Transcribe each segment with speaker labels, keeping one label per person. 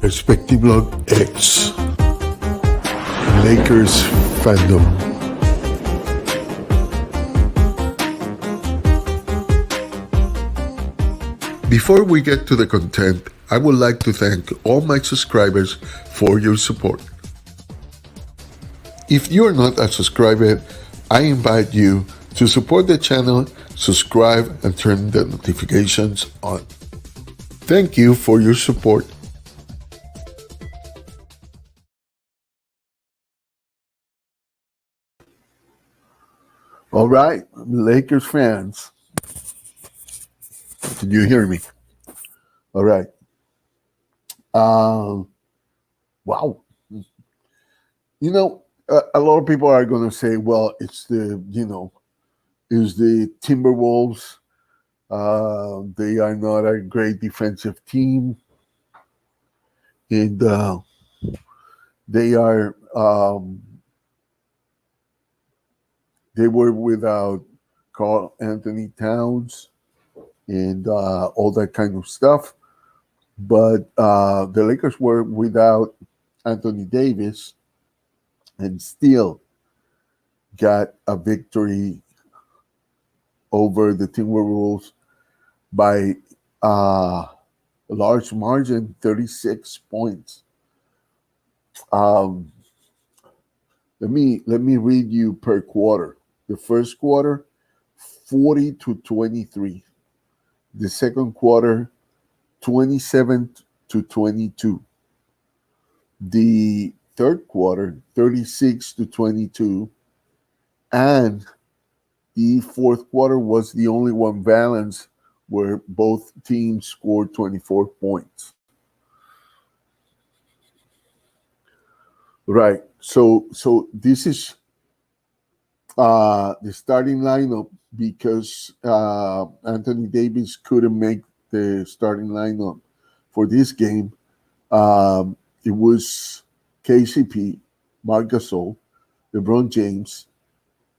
Speaker 1: Perspectivelog X Lakers-fandom. Before we get to the content, I would like to thank all my subscribers for your support. If you are not a subscriber, I invite you to support the channel, subscribe, and turn the notifications on. Thank you for your support. All right, Lakers fans. Can you hear me? All right. Wow. You know, a lot of people are going to say, well, it's the Timberwolves. They are not a great defensive team. And they are, they were without Karl Anthony Towns and all that kind of stuff. But the Lakers were without Anthony Davis and still got a victory over the Timberwolves by a large margin, 36 points. Let me read you per quarter. The first quarter, 40-23. The second quarter, 27-22. The third quarter, 36-22. And the fourth quarter was the only one balanced where both teams scored 24 points. Right. So this is the starting lineup because Anthony Davis couldn't make the starting lineup for this game. It was KCP, Marc Gasol, LeBron James,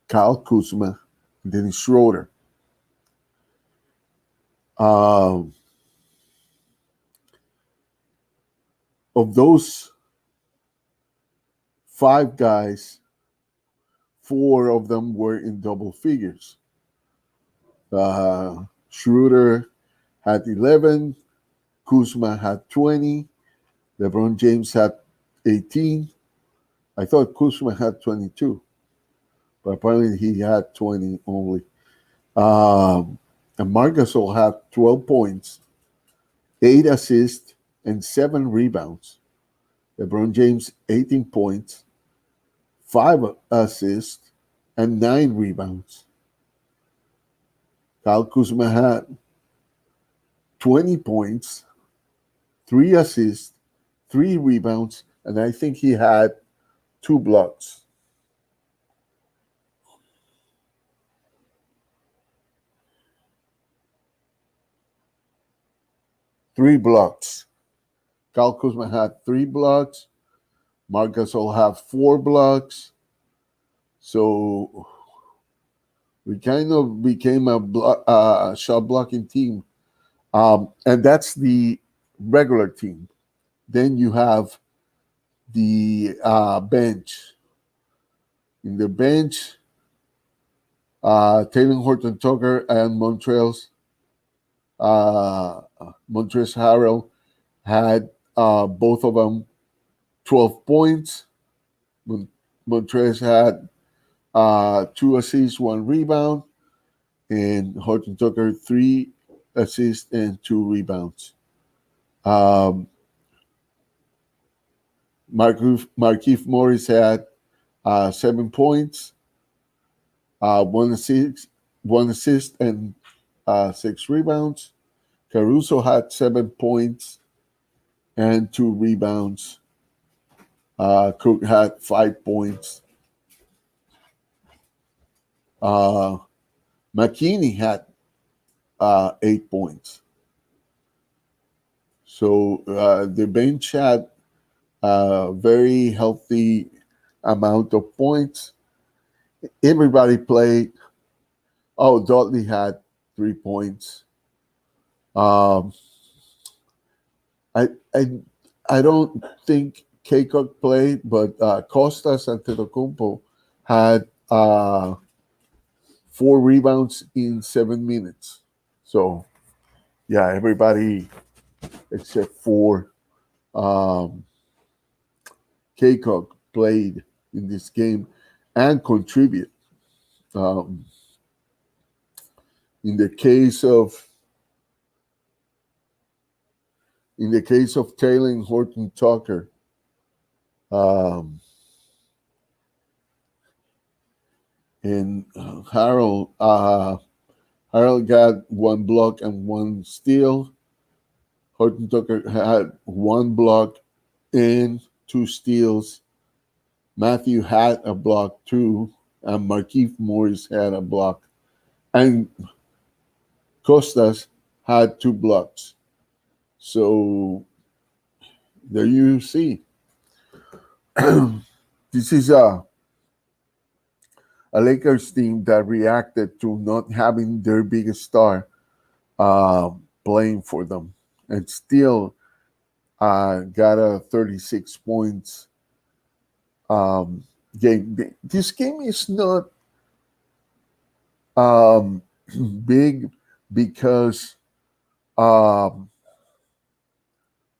Speaker 1: Kyle Kuzma, and Dennis Schroeder. Of those 5 guys, 4 of them were in double figures. Schroeder had 11, Kuzma had 20, LeBron James had 18. I thought Kuzma had 22, but apparently he had 20 only. And Marc Gasol had 12 points, 8 assists, and 7 rebounds. LeBron James, 18 points, 5 assists, and 9 rebounds. Kyle Kuzma had 20 points, 3 assists, 3 rebounds, and I think he had 2 blocks. Three blocks. Kyle Kuzma had 3 blocks. Marc Gasol had 4 blocks. So we kind of became a shot blocking team. And that's the regular team. Then you have the bench. In the bench, Taylor Horton-Tucker and Montrezl Harrell had both of them 12 points. Montrezl had 2 assists, 1 rebound, and Horton-Tucker 3 assists and 2 rebounds. Markieff Morris had 7 points, 1 assist, and 6 rebounds. Caruso had 7 points and 2 rebounds. Cook had 5 points. McKinney had 8 points. So the bench had a very healthy amount of points. Everybody played. Oh, Dudley had 3 points. I I don't think Kaycock played, but Costas Antetokounmpo had 4 rebounds in 7 minutes. So yeah, everybody except for um, Kaycock played in this game and contribute. Um, in the case of Taylor and Horton Tucker, um, and Harold got 1 block and 1 steal. Horton Tucker had 1 block and 2 steals. Matthew had a block too, and Markieff Morris had a block, and Costas had 2 blocks. So there you see. This is a Lakers team that reacted to not having their biggest star playing for them, and still got a 36 points game. This game is not big because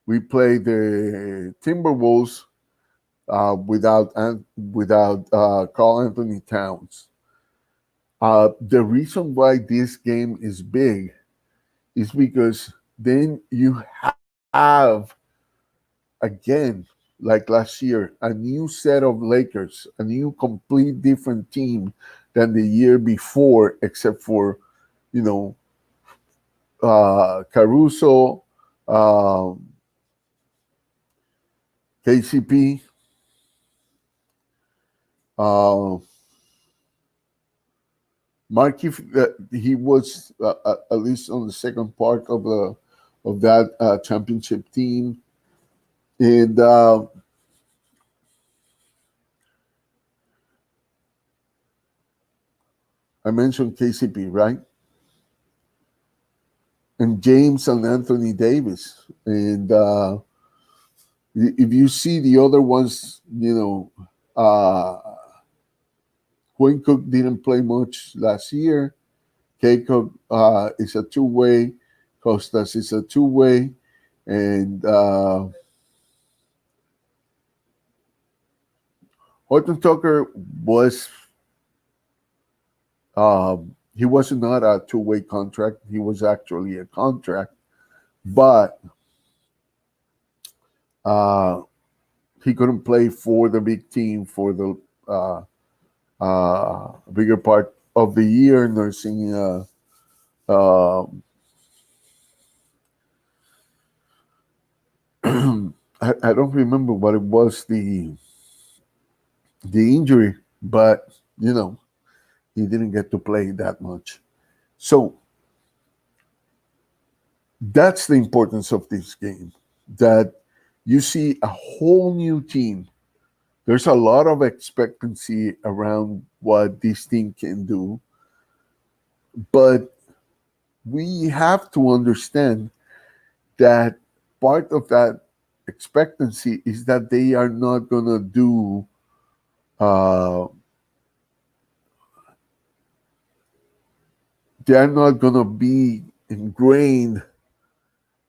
Speaker 1: we play the Timberwolves without Karl Anthony Towns. The reason why this game is big is because then you have again, like last year, a new set of Lakers, a new complete different team than the year before, except for you know Caruso, KCP. Markieff, he was at least on the second part of that championship team, and I mentioned KCP, right? And James and Anthony Davis, and if you see the other ones, Quinn Cook didn't play much last year. Keiko is a two-way. Costas is a two-way. And Horton Tucker was he was not a two-way contract. He was actually a contract, but he couldn't play for the big team for the bigger part of the year, nursing I don't remember what it was the injury, but he didn't get to play that much. So that's the importance of this game, that you see a whole new team. There's a lot of expectancy around what this team can do, but we have to understand that part of that expectancy is that they are not going to do they are not going to be ingrained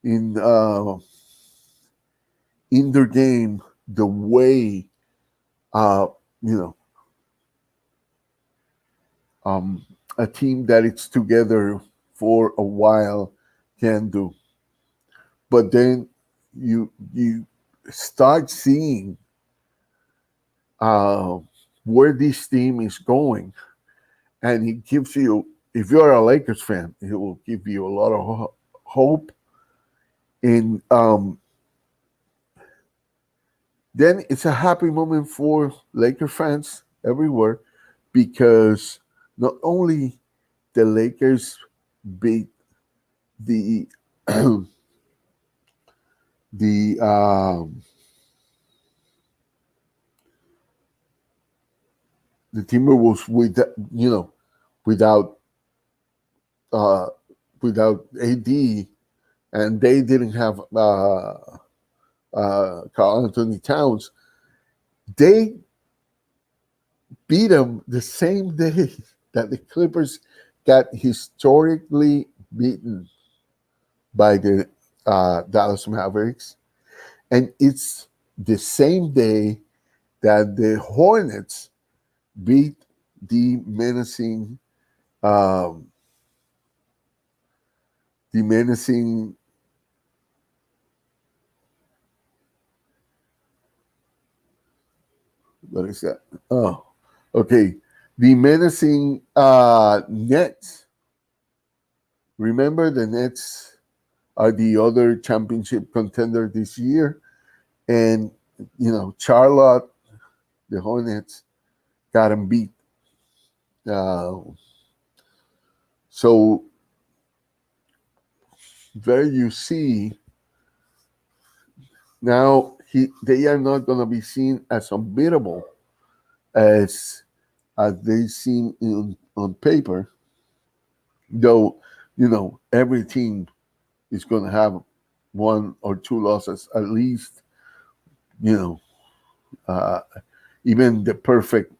Speaker 1: in their game the way you know a team that it's together for a while can do. But then you start seeing where this team is going, and it gives you, if you're a Lakers fan, it will give you a lot of hope. And then it's a happy moment for Laker fans everywhere, because not only the Lakers beat the the the Timberwolves without without AD, and they didn't have Carl Anthony Towns, they beat them the same day that the Clippers got historically beaten by the Dallas Mavericks. And it's the same day that the Hornets beat the um, menacing. What is that? Oh, okay. The menacing Nets. Remember, the Nets are the other championship contender this year, and Charlotte, the Hornets, got them beat. Uh, so there you see. Now they are not going to be seen as unbeatable as they seem on paper, though every team is going to have one or two losses at least. You know, uh, even the perfect,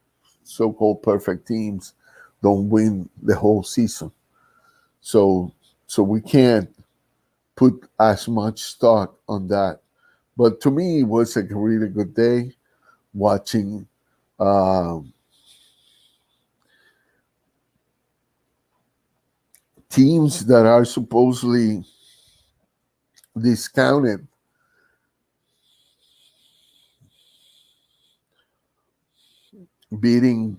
Speaker 1: so-called perfect teams don't win the whole season. So we can't put as much stock on that. But to me, it was a really good day watching teams that are supposedly discounted beating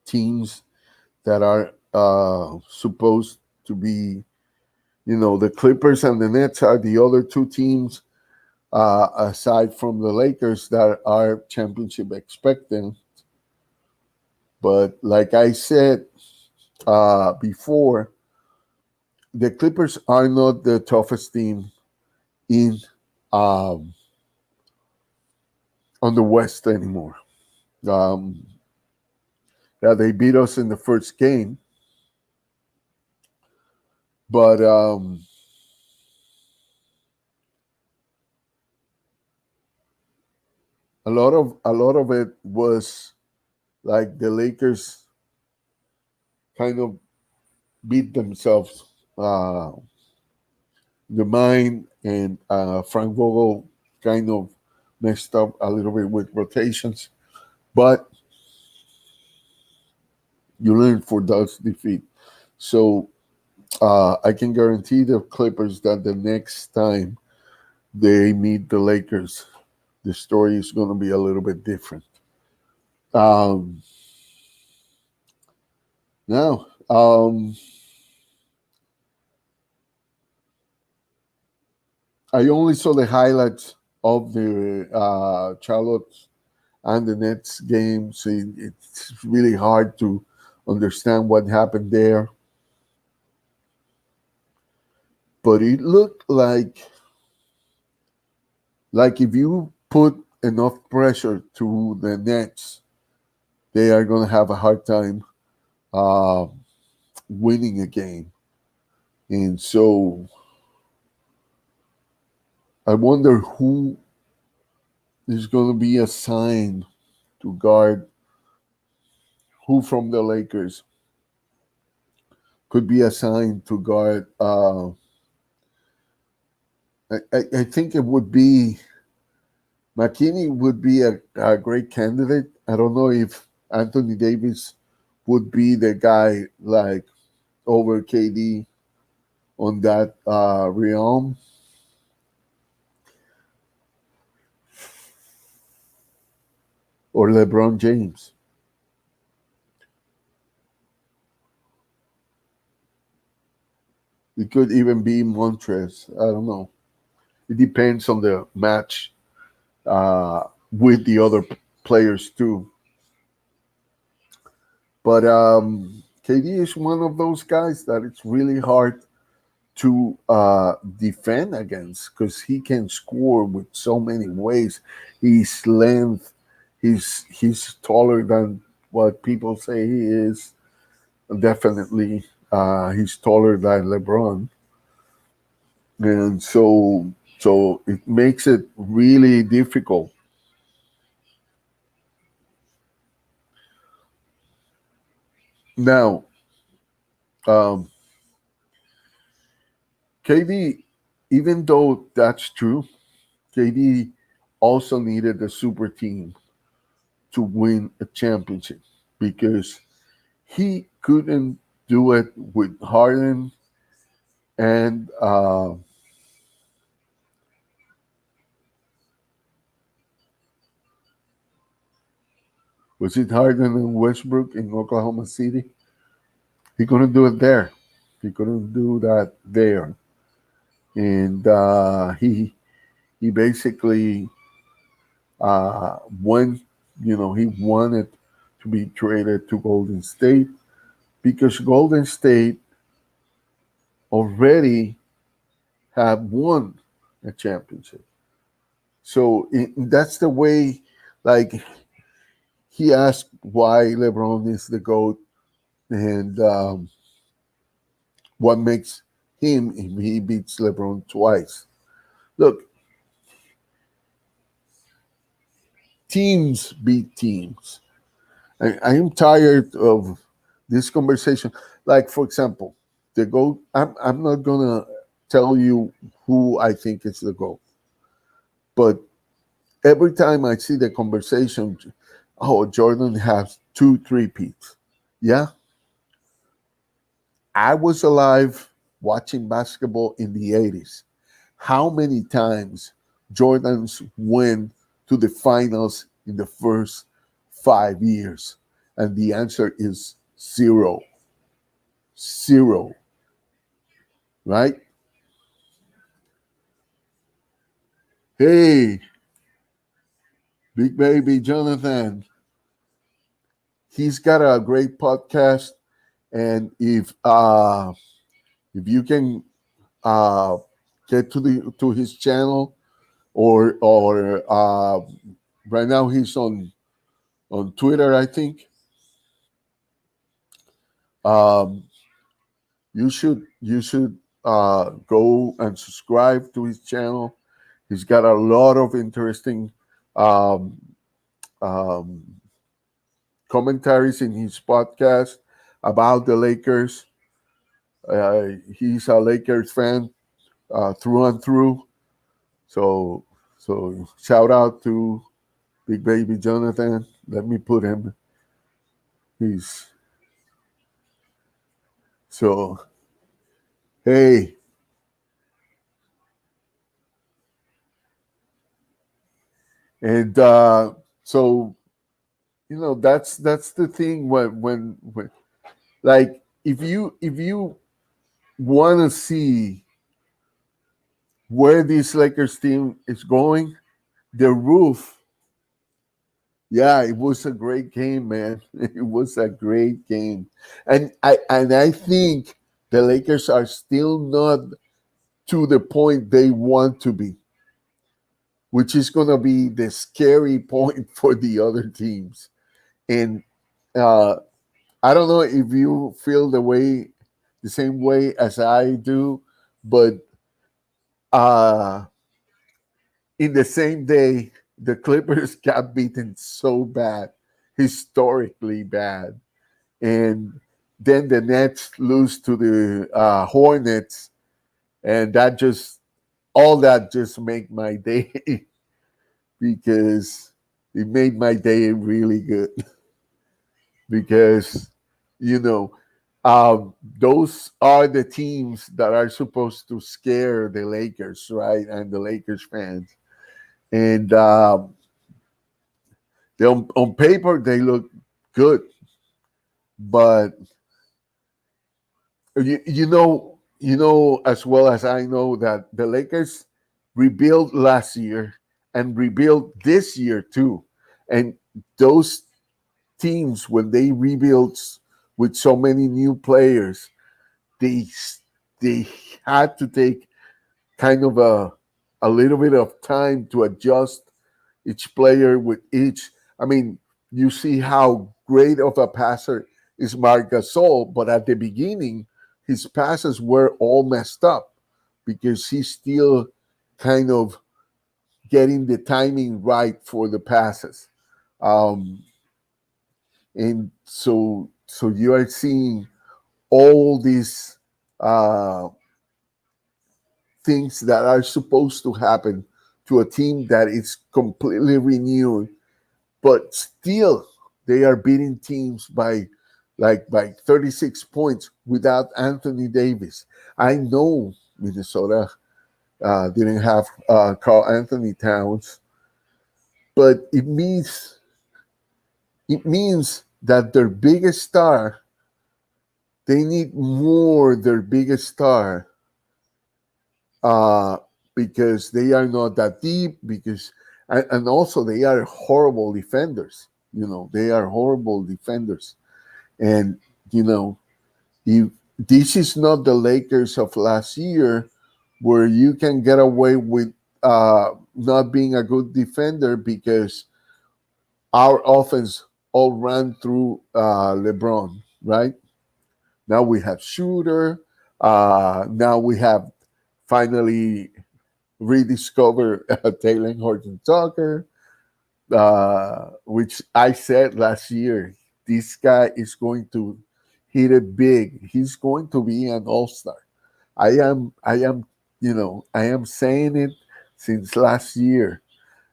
Speaker 1: teams that are supposed to be, the Clippers and the Nets are the other two teams, aside from the Lakers, that are championship expectant. But like I said before, the Clippers are not the toughest team in um, on the West anymore. Um, yeah, they beat us in the first game, but a lot of it was like the Lakers kind of beat themselves uh, the mind, and Frank Vogel kind of messed up a little bit with rotations, but you learn for those defeat. So I can guarantee the Clippers that the next time they meet the Lakers, the story is going to be a little bit different. Um, now, I only saw the highlights of the Charlotte and the Nets game, so it's really hard to understand what happened there. But it looked like if you put enough pressure to the Nets, they are going to have a hard time uh, winning a game. And so I wonder who is going to be assigned to guard, who from the Lakers could be assigned to guard. I think it would be McKinney would be a great candidate. I don't know if Anthony Davis would be the guy like over KD on that realm. Or LeBron James. It could even be Montrez. I don't know. It depends on the match with the other players too. But KD is one of those guys that it's really hard to defend against because he can score with so many ways. His length, he's taller than what people say he is. Definitely, he's taller than LeBron, and so So it makes it really difficult. Now, um, KD, even though that's true, KD also needed a super team to win a championship because he couldn't do it with Harden and was it Harden and Westbrook in Oklahoma City? He couldn't do it there. He couldn't do that there, and he basically went. He wanted to be traded to Golden State because Golden State already had won a championship. So that's the way, like, he asked why LeBron is the GOAT and what makes him if he beats LeBron twice. Look, teams beat teams. I am tired of this conversation. Like, for example, the GOAT, I'm not going to tell you who I think is the GOAT, but every time I see the conversation, oh, Jordan has 2 3-peats. Yeah, I was alive watching basketball in the 80s. How many times Jordans went to the finals in the first 5 years? And the answer is zero. Zero, right? Hey, Big Baby Jonathan, he's got a great podcast. And if you can uh, get to his channel, or right now he's on Twitter, I think. Um, you should go and subscribe to his channel. He's got a lot of interesting um, um, commentaries in his podcast about the Lakers. He's a Lakers fan through and through. So so shout out to Big Baby Jonathan. Let me put him. He's so hey, and so that's the thing when like if you want to see where this Lakers team is going, the roof. Yeah, it was a great game, man. It was a great game, and I think the Lakers are still not to the point they want to be, which is going to be the scary point for the other teams. And uh, I don't know if you feel the same way as I do, but uh, in the same day, the Clippers got beaten so bad, historically bad, and then the Nets lose to the Hornets, and that just all that just made my day because it made my day really good because you know those are the teams that are supposed to scare the Lakers, right? And the Lakers fans. And on paper, they look good. But you know as well as I know that the Lakers rebuilt last year and rebuilt this year too. And those teams, when they rebuild with so many new players, they they had to take kind of a little bit of time to adjust each player with each. I mean, you see how great of a passer is Marc Gasol, but at the beginning, his passes were all messed up because he still kind of getting the timing right for the passes. Um, and so you are seeing all these uh, things that are supposed to happen to a team that is completely renewed, but still they are beating teams by 36 points without Anthony Davis. I know Minnesota didn't have Carl Anthony Towns, but it means that their biggest star, they need more their biggest star, uh, because they are not that deep, because and also they are horrible defenders. They are horrible defenders. And you know if this is not the Lakers of last year, where you can get away with not being a good defender because our offense all ran through LeBron, right? Now we have Shooter. Now we have finally rediscovered Taylor Horton Tucker, which I said last year. This guy is going to hit it big. He's going to be an all-star. I am saying it since last year.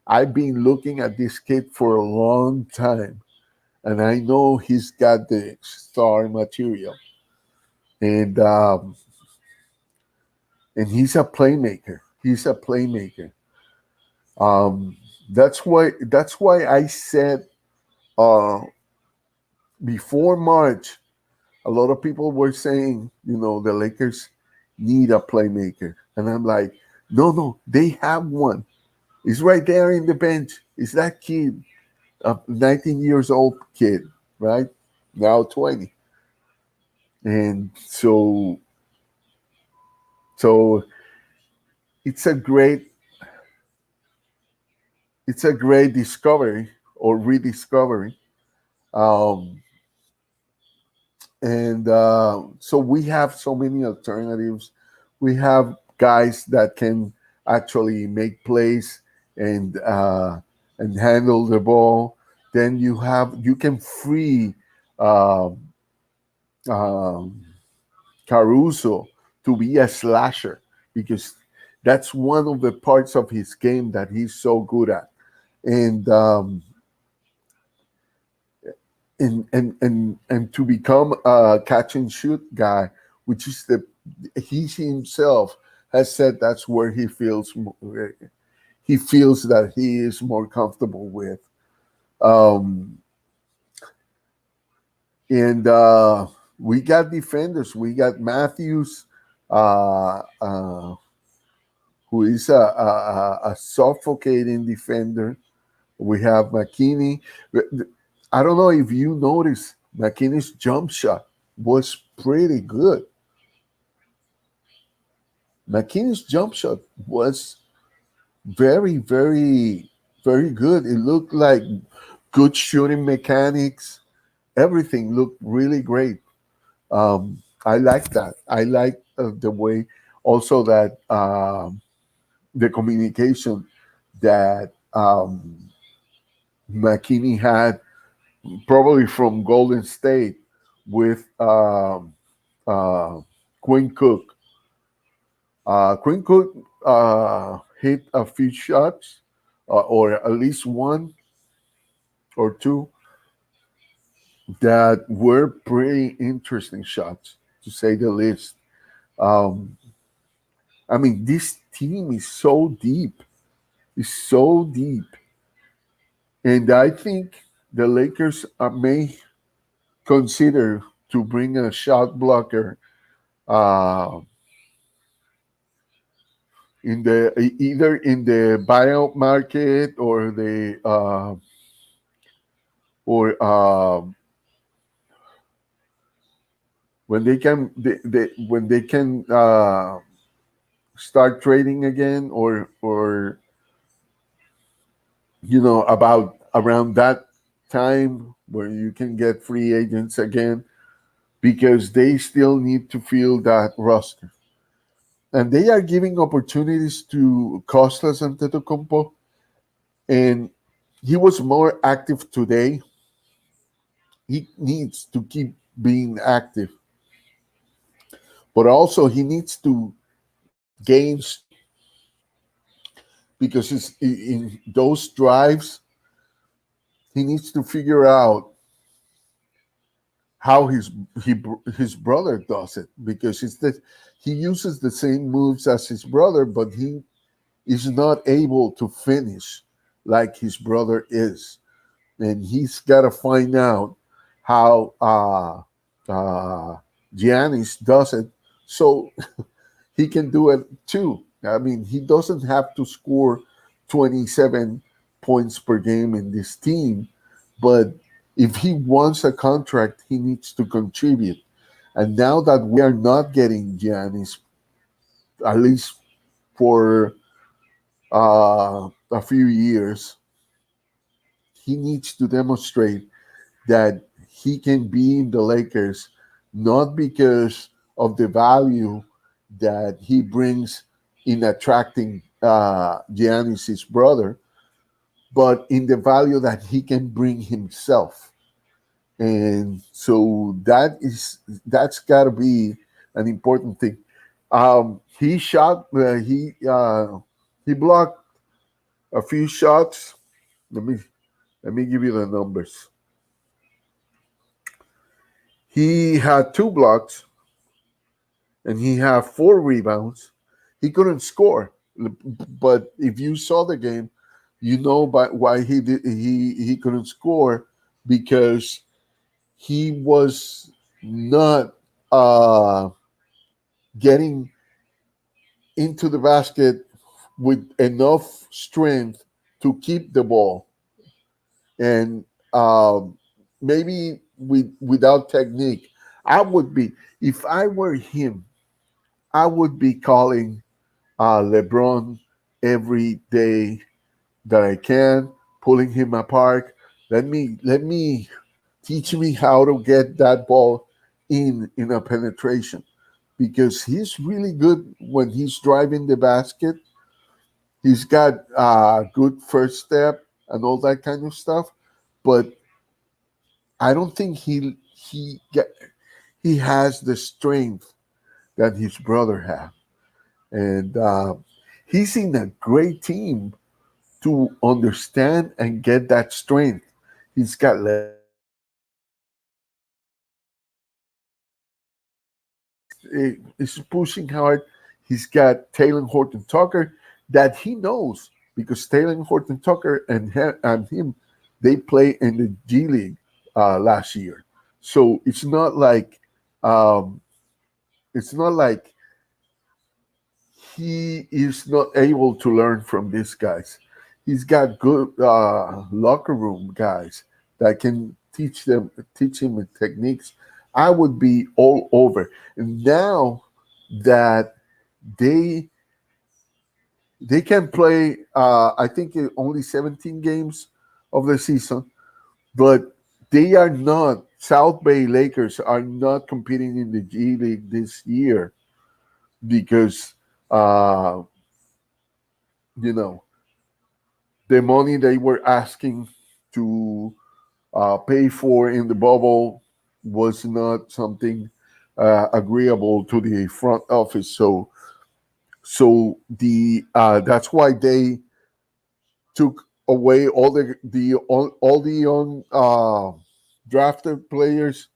Speaker 1: I've been looking at this kid for a long time, and I know he's got the star material. And he's a playmaker. He's a playmaker. Um, that's why I said uh, before March, a lot of people were saying, the Lakers need a playmaker, and I'm like, no, no, they have one. It's right there in the bench. It's that kid, a 19 years old kid, right? Now 20. And so it's a great it's a great discovery or rediscovery. Um, and so we have so many alternatives. We have guys that can actually make plays and handle the ball. Then you can free um, um, Caruso to be a slasher, because that's one of the parts of his game that he's so good at. And and to become a catch and shoot guy, which is he himself has said that's where he feels that he is more comfortable with. Um, and we got defenders. We got Matthews, uh, uh, who is a suffocating defender. We have McKinney. I don't know if you noticed, McKinney's jump shot was pretty good. McKinney's jump shot was very, very, very good. It looked like good shooting mechanics. Everything looked really great. I like that. I like the way also that the communication that McKinney had, probably from Golden State, with uh, Quinn Cook. Quinn Cook hit a few shots, or at least one or two, that were pretty interesting shots, to say the least. Um, I mean, this team is so deep. It's so deep. And I think the Lakers may consider to bring a shot blocker uh, either in the buyout market, or when they can start trading again, or about around that time where you can get free agents again, because they still need to fill that roster. and they are giving opportunities to Costas Antetokounmpo, and he was more active today. He needs to keep being active, but also he needs to gain because in those drives he needs to figure out how he, his brother does it, because he uses the same moves as his brother, but he is not able to finish like his brother is, and he's got to find out how Giannis does it, so he can do it too. I mean, he doesn't have to score 27 points per game in this team, but if he wants a contract, he needs to contribute. And now that we are not getting Giannis, at least for a few years, he needs to demonstrate that he can be in the Lakers not because of the value that he brings in attracting Giannis, his brother, but in the value that he can bring himself. And so that's got to be an important thing. He shot. He blocked a few shots. Let me give you the numbers. He had 2 blocks and he had 4 rebounds. He couldn't score, but if you saw the game, you know why he couldn't score, because he was not getting into the basket with enough strength to keep the ball, and maybe without technique. I would be, if I were him, I would be calling LeBron every day that I can, pulling him apart. Let me teach me how to get that ball in a penetration, because he's really good when he's driving the basket. He's got good first step and all that kind of stuff, but I don't think he has the strength that his brother has, and he's in a great team to understand and get that strength. He's got is pushing hard. He's got Taylor Horton Tucker that he knows, because Taylor Horton Tucker and him, they play in the G League last year. So um, it's not like he is not able to learn from these guys. He's got good locker room guys that can teach him techniques. I would be all over. And now that they they can play, I think only 17 games of the season, but they are not. South Bay Lakers are not competing in the G League this year because uh, you know the money they were asking to pay for in the bubble was not something agreeable to the front office. So the that's why they took away all the young drafted players.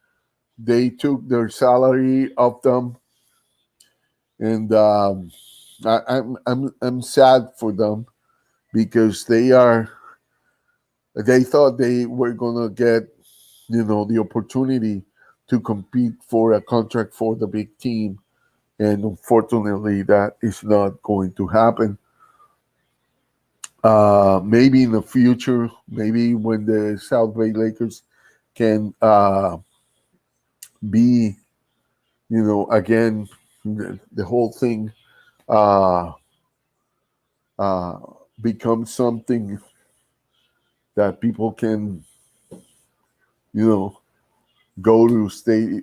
Speaker 1: They took their salary of them, and I'm sad for them, because they thought they were gonna get the opportunity to compete for a contract for the big team, and unfortunately that is not going to happen. Maybe in the future, maybe when the South Bay Lakers can be, again, the whole thing uh, uh, becomes something that people can, you know, go to stay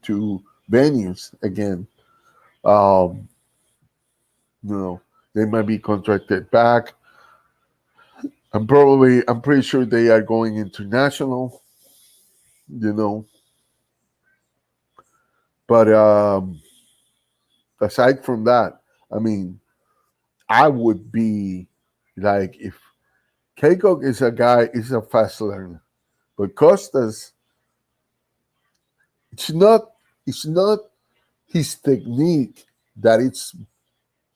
Speaker 1: to venues again. You know, they might be contracted back. I'm pretty sure they are going international. You know, but aside from that, I mean, I would be like if Keiko is a guy is a fast learner, but Costas, it's not it's not his technique that it's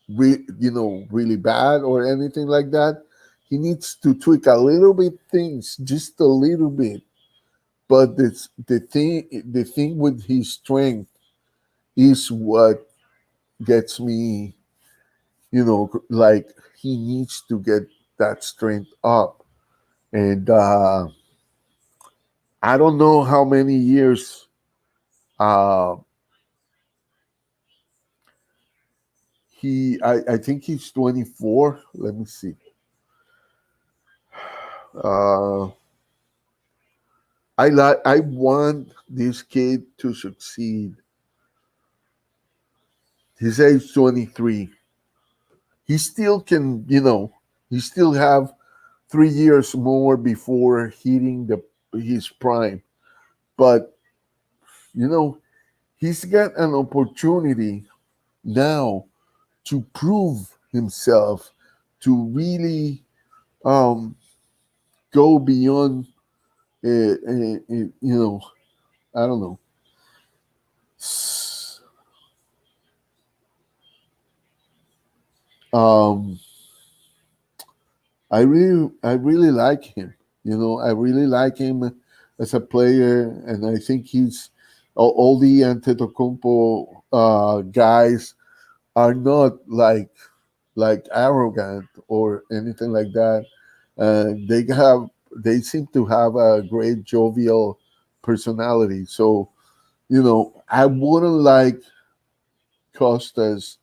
Speaker 1: really bad or anything like that. He needs to tweak a little bit things, just a little bit. But the thing with his strength is what gets me, like he needs to get that strength up. And I don't know how many years uh, I think he's 24. Let me see. Uh, I want this kid to succeed. He's age 23. He still can, he still have 3 years more before hitting the his prime. But you know, he's got an opportunity now to prove himself, to really um, go beyond. I don't know. Um, I really like him. I really like him as a player, and I think he's all the Antetokounmpo guys are not like arrogant or anything like that. They seem to have a great jovial personality. So I wouldn't like Costas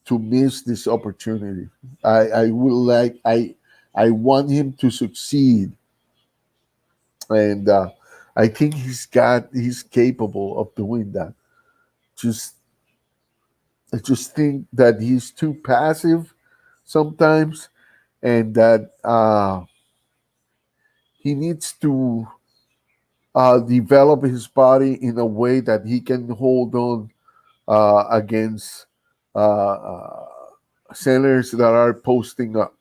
Speaker 1: to miss this opportunity. I want him to succeed, and I think he's capable of doing that. Just I just think that he's too passive sometimes, and that he needs to develop his body in a way that he can hold on against uh, centers that are posting up,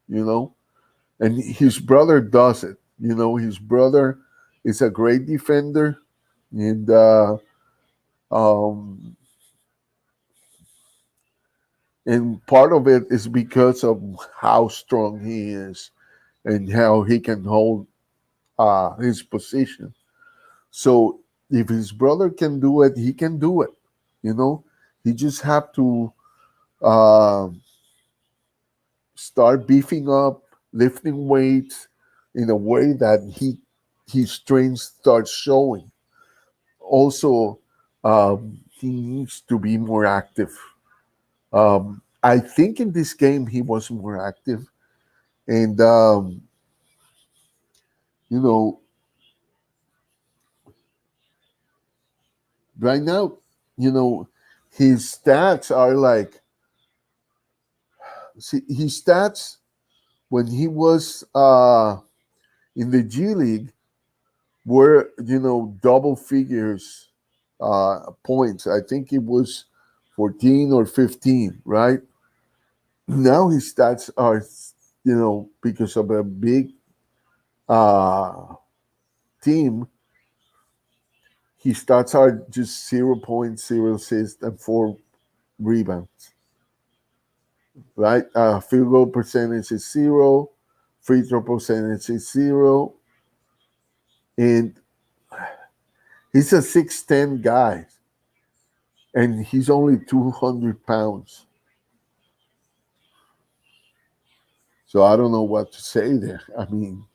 Speaker 1: you know. And his brother does it. His brother is a great defender, and um, part of it is because of how strong he is and how he can hold his position. So if his brother can do it, he can do it. You know, he just have to uh, start beefing up, lifting weights in a way that his strength starts showing. Also, he needs to be more active. I think in this game he was more active, and you know, right now, you know, his stats are like, see, his stats when he was in the G League were, double figures points. I think it was 14 or 15, right? Now his stats are, because of a big uh, team, his stats are just 0.0 assists and 4 rebounds, right? Field goal percentage is zero, free throw percentage is zero, and he's a 6'10" guy, and he's only 200 pounds. So I don't know what to say there. I mean,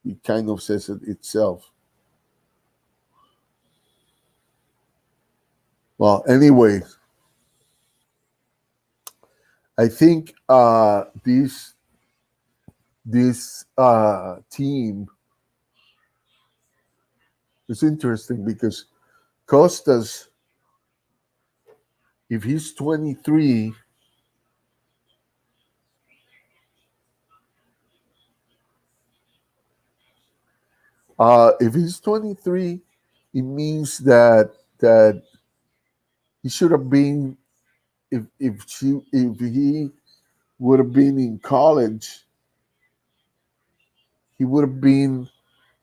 Speaker 1: it kind of says it itself. Well, anyway, I think this team is interesting because Costas, if he's 23, If he's 23, it means that he should have been, if he would have been in college, he would have been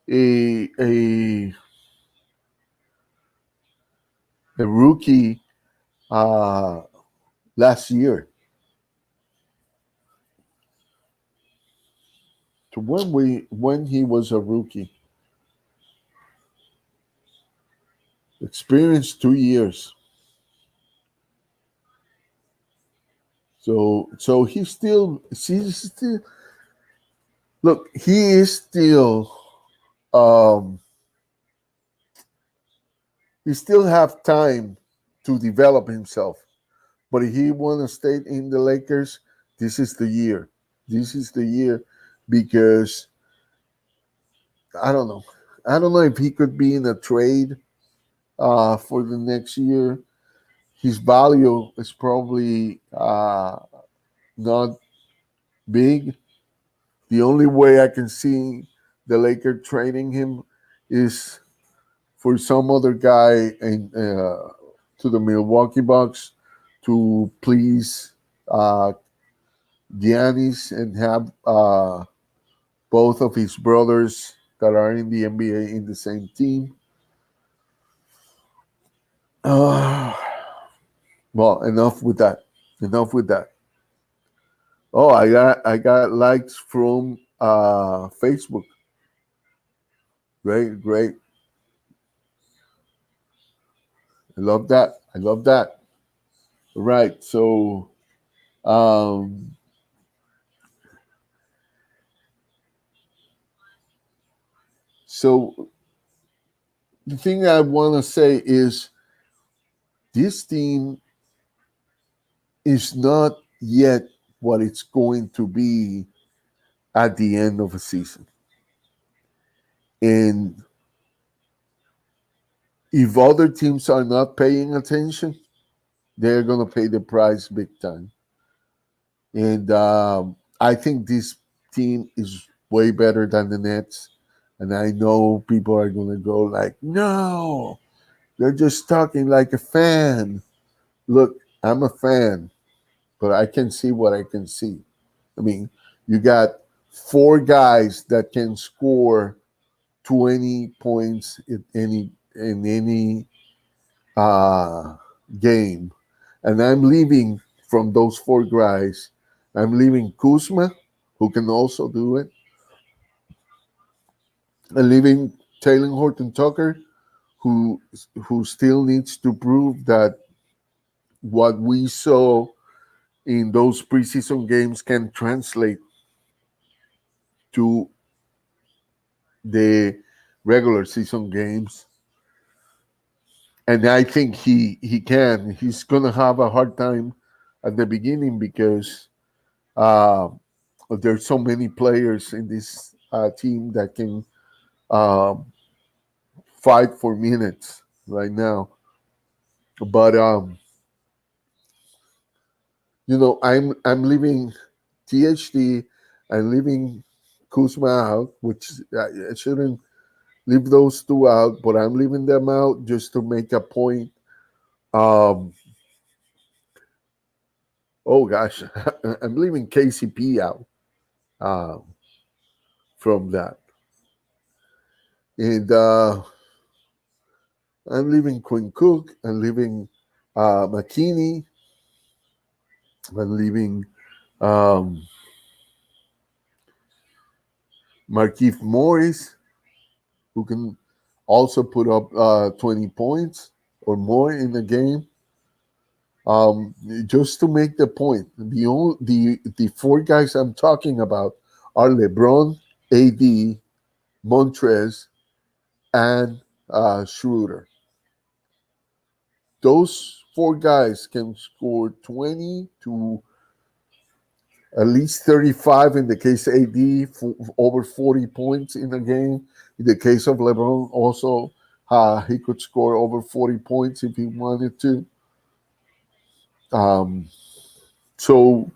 Speaker 1: a a rookie uh, last year. To when he was a rookie, experienced 2 years. So he's still look. He is still um, he still have time to develop himself. But if he want to stay in the Lakers, this is the year. This is the year because I don't know. I don't know if he could be in a trade for the next year. His value is probably not big. The only way I can see the Lakers trading him is for some other guy to the Milwaukee Bucks to please uh, Giannis and have both of his brothers that are in the NBA in the same team. Uh, well, enough with that. Enough with that. Oh, I got likes from Facebook. Great, great. I love that. I love that. Right. Um, so the thing I want to say is this team is not yet what it's going to be at the end of a season. And if other teams are not paying attention, they're going to pay the price big time. And I think this team is way better than the Nets. And I know people are going to go like, no, they're just talking like a fan. Look, I'm a fan, but I can see what I can see. I mean, you got four guys that can score 20 points in any uh, game. And I'm leaving from those four guys. I'm leaving Kuzma, who can also do it. I'm leaving Taylor Horton Tucker, who who still needs to prove that what we saw in those preseason games can translate to the regular season games. And I think he can. He's gonna have a hard time at the beginning because uh, there's so many players in this team that can um, fight for minutes right now. But I'm leaving THD. I'm leaving Kuzma out, which I shouldn't leave those two out, but I'm leaving them out just to make a point. Um, oh gosh, I'm leaving KCP out uh, from that, and I'm leaving Quinn Cook. I'm leaving McKinney. I'm leaving um, Markieff Morris, who can also put up 20 points or more in the game. Just to make the point, the four guys I'm talking about are LeBron, AD, Montrez, and Schroeder. Those four guys can score 20 to at least 35 in the case of AD, over 40 points in a game. In the case of LeBron, also he could score over 40 points if he wanted to. Um, so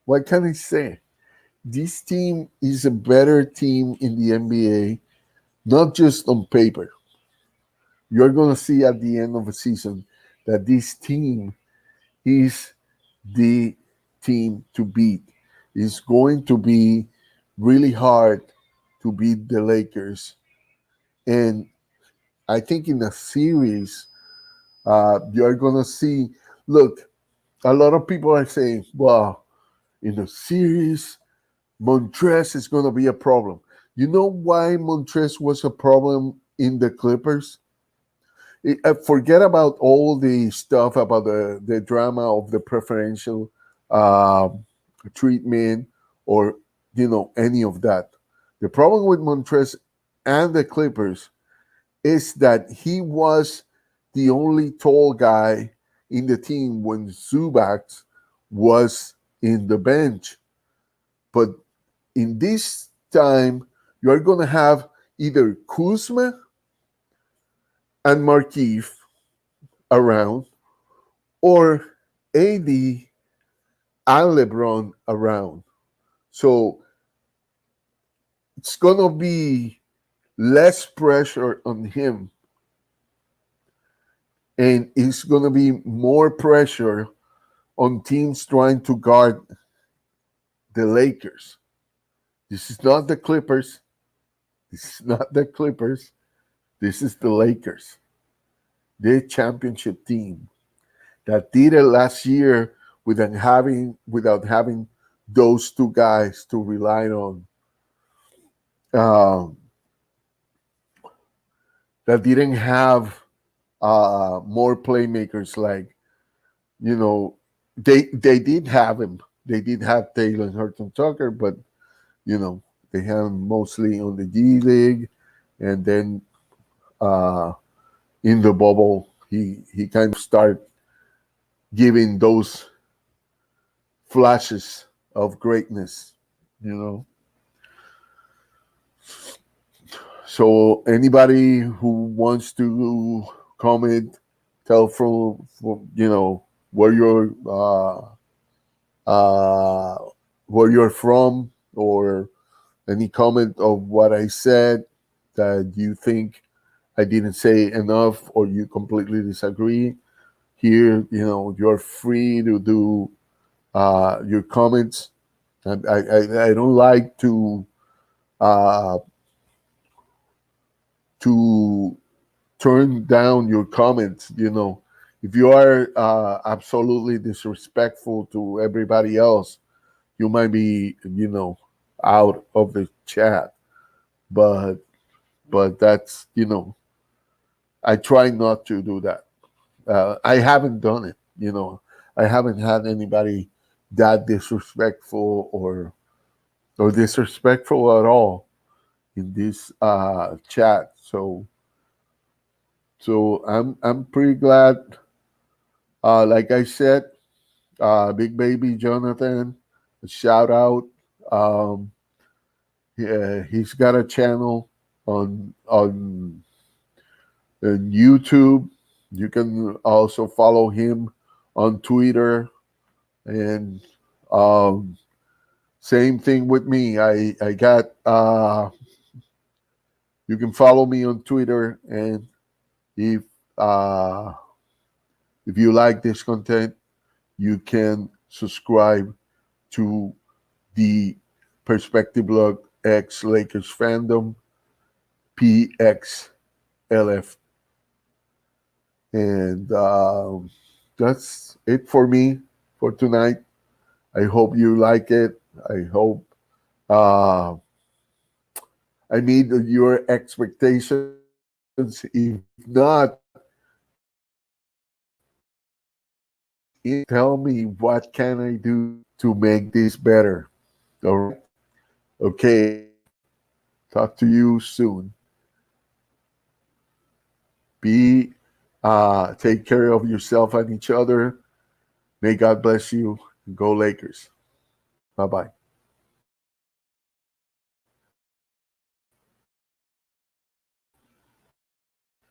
Speaker 1: what can I say? this team is a better team in the NBA, not just on paper. You're going to see at the end of the season that this team is the team to beat. It's going to be really hard to beat the Lakers. And I think in a series, you're going to see, look, a lot of people are saying, well, in a series, Montrez is going to be a problem. You know why Montrez was a problem in the Clippers? Forget about all the stuff about the drama of the preferential uh, treatment or any of that. The problem with Montrez and the Clippers is that he was the only tall guy in the team when Zubac was in the bench. But in this time, you are going to have either Kuzma and Markieff around, or AD and LeBron around. So it's going to be less pressure on him, and it's going to be more pressure on teams trying to guard the Lakers. This is not the Clippers. This is not the Clippers. This is the Lakers, the championship team that did it last year without having those two guys to rely on. Um, that didn't have more playmakers like they did have him. They did have Taylor Horton Tucker, but they have him mostly on the G League, and then uh, in the bubble he kind of started giving those flashes of greatness, you know. So anybody who wants to comment, tell from where you're uh, where you're from, or any comment of what I said that you think I didn't say enough or you completely disagree. Here, you're free to do your comments. I don't like uh, to turn down your comments. If you are absolutely disrespectful to everybody else, you might be out of the chat. But that's I try not to do that. I haven't done it. I haven't had anybody that disrespectful or disrespectful at all in this chat. So I'm pretty glad. Like I said, Big Baby Jonathan, a shout out. Um, yeah, he's got a channel on YouTube. You can also follow him on Twitter, and same thing with me. I got you can follow me on Twitter, and if uh, if you like this content, you can subscribe to the Perspective Blog X Lakers-fandom, PXLF. And that's it for me for tonight. I hope you like it. I hope I meet your expectations. If not, tell me what can I do to make this better. All right. Okay. Talk to you soon. Be take care of yourself and each other. May God bless you. Go Lakers. Bye bye.